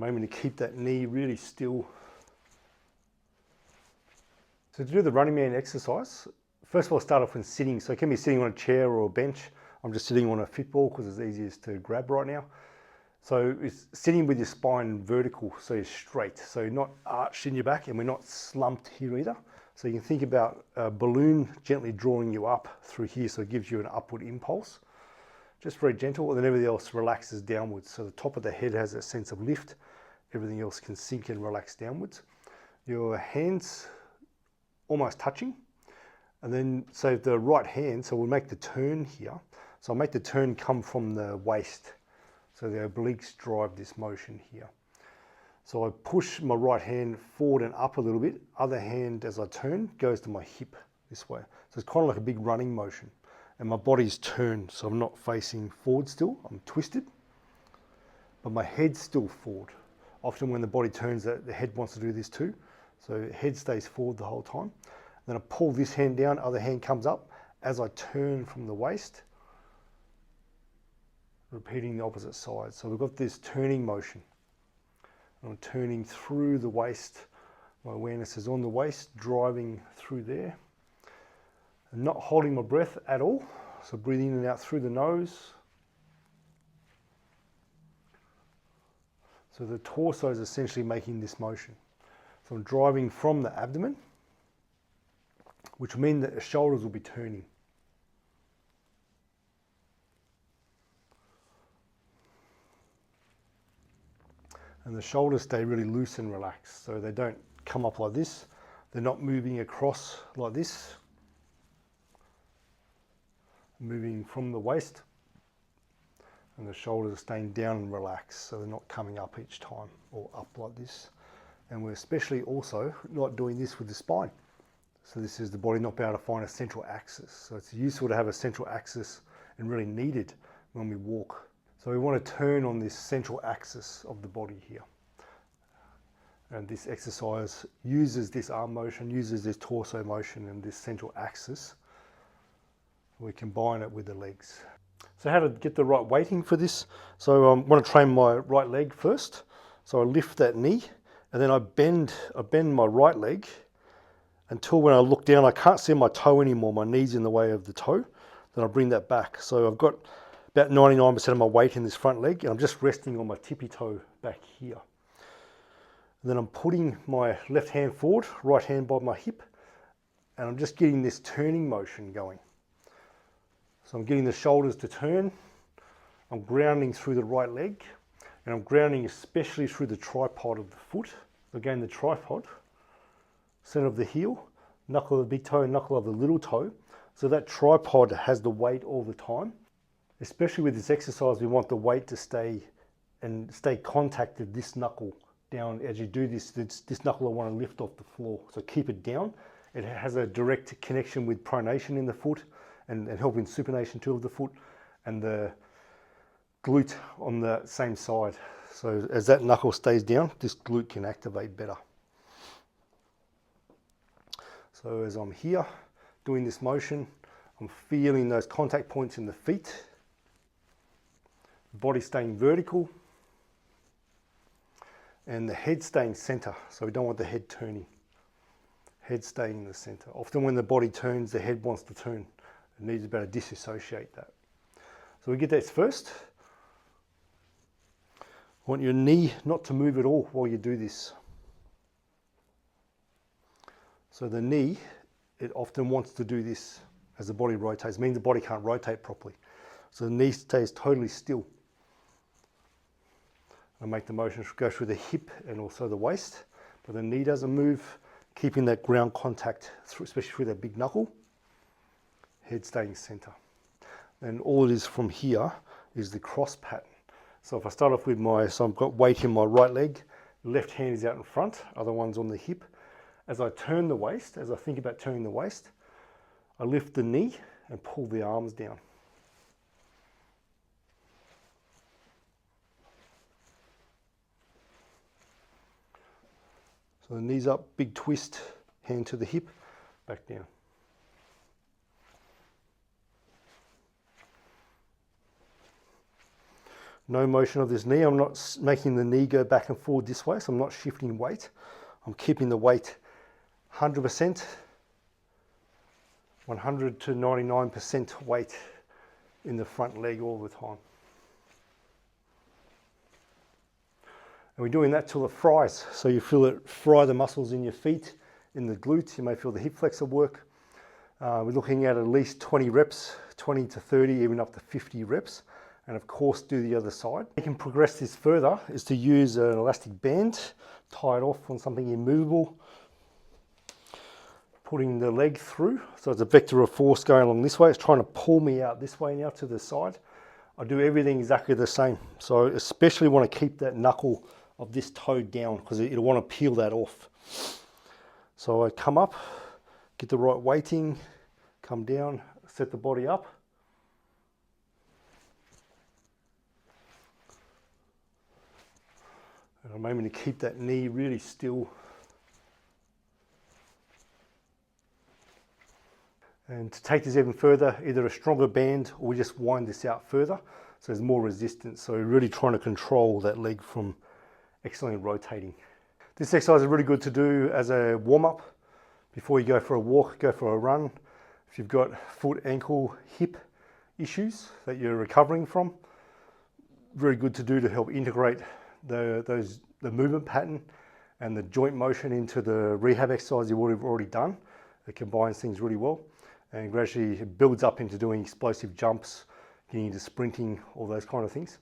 I'm aiming to keep that knee really still. So to do the running man exercise, first of all, start off with sitting. So it can be sitting on a chair or a bench. I'm just sitting on a fitball because it's easiest to grab right now. So it's sitting with your spine vertical, so you're straight. So you're not arched in your back and we're not slumped here either. So you can think about a balloon gently drawing you up through here, so it gives you an upward impulse. Just very gentle, and then everything else relaxes downwards. So the top of the head has a sense of lift. Everything else can sink and relax downwards. Your hands almost touching. And then, so the right hand, so we'll make the turn here. So I'll make the turn come from the waist. So the obliques drive this motion here. So I push my right hand forward and up a little bit. Other hand, as I turn, goes to my hip this way. So it's kind of like a big running motion. And my body's turned, so I'm not facing forward still, I'm twisted. But my head's still forward. Often when the body turns, the head wants to do this too. So head stays forward the whole time. Then I pull this hand down, other hand comes up. As I turn from the waist, repeating the opposite side. So we've got this turning motion. I'm turning through the waist. My awareness is on the waist, driving through there. And not holding my breath at all. So breathing in and out through the nose. So the torso is essentially making this motion. So I'm driving from the abdomen, which will mean that the shoulders will be turning. And the shoulders stay really loose and relaxed, so they don't come up like this. They're not moving across like this. Moving from the waist, and the shoulders are staying down and relaxed, so they're not coming up each time or up like this. And we're especially also not doing this with the spine. So this is the body not being able to find a central axis. So it's useful to have a central axis and really needed when we walk. So we want to turn on this central axis of the body here. And this exercise uses this arm motion, uses this torso motion and this central axis. We combine it with the legs. So how to get the right weighting for this? So I want to train my right leg first. So I lift that knee and then I bend my right leg until when I look down, I can't see my toe anymore. My knee's in the way of the toe. Then I bring that back. So I've got about 99% of my weight in this front leg and I'm just resting on my tippy toe back here. And then I'm putting my left hand forward, right hand by my hip, and I'm just getting this turning motion going. So I'm getting the shoulders to turn, I'm grounding through the right leg, and I'm grounding especially through the tripod of the foot. Again, the tripod, center of the heel, knuckle of the big toe, knuckle of the little toe. So that tripod has the weight all the time. Especially with this exercise, we want the weight to stay contacted this knuckle down. As you do this knuckle I want to lift off the floor. So keep it down. It has a direct connection with pronation in the foot, and helping supination too of the foot, and the glute on the same side. So as that knuckle stays down, this glute can activate better. So as I'm here doing this motion, I'm feeling those contact points in the feet, body staying vertical, and the head staying center. So we don't want the head turning. Head staying in the center. Often when the body turns, the head wants to turn. It needs to be able to disassociate that. So we get this first. Want your knee not to move at all while you do this. So the knee, it often wants to do this as the body rotates. It means the body can't rotate properly. So the knee stays totally still. I make the motion go through the hip and also the waist, but the knee doesn't move, keeping that ground contact, especially through that big knuckle. Head staying center. And all it is from here is the cross pattern. So if I start off with so I've got weight in my right leg, left hand is out in front, other one's on the hip. As I turn the waist, as I think about turning the waist, I lift the knee and pull the arms down. So the knees up, big twist, hand to the hip, back down. No motion of this knee. I'm not making the knee go back and forward this way, so I'm not shifting weight. I'm keeping the weight 100%, 100 to 99% weight in the front leg all the time. And we're doing that till it fries. So you feel it fry the muscles in your feet, in the glutes. You may feel the hip flexor work. We're looking at least 20 reps, 20 to 30, even up to 50 reps. And of course, do the other side. You can progress this further is to use an elastic band, tie it off on something immovable, putting the leg through. So it's a vector of force going along this way. It's trying to pull me out this way now to the side. I do everything exactly the same. So especially want to keep that knuckle of this toe down because it'll want to peel that off. So I come up, get the right weighting, come down, set the body up. And I'm aiming to keep that knee really still. And to take this even further, either a stronger band or we just wind this out further so there's more resistance. So we're really trying to control that leg from excellently rotating. This exercise is really good to do as a warm-up before you go for a walk, go for a run. If you've got foot, ankle, hip issues that you're recovering from, very good to do to help integrate the movement pattern and the joint motion into the rehab exercise you've already done. It combines things really well and gradually it builds up into doing explosive jumps, getting into sprinting, all those kind of things.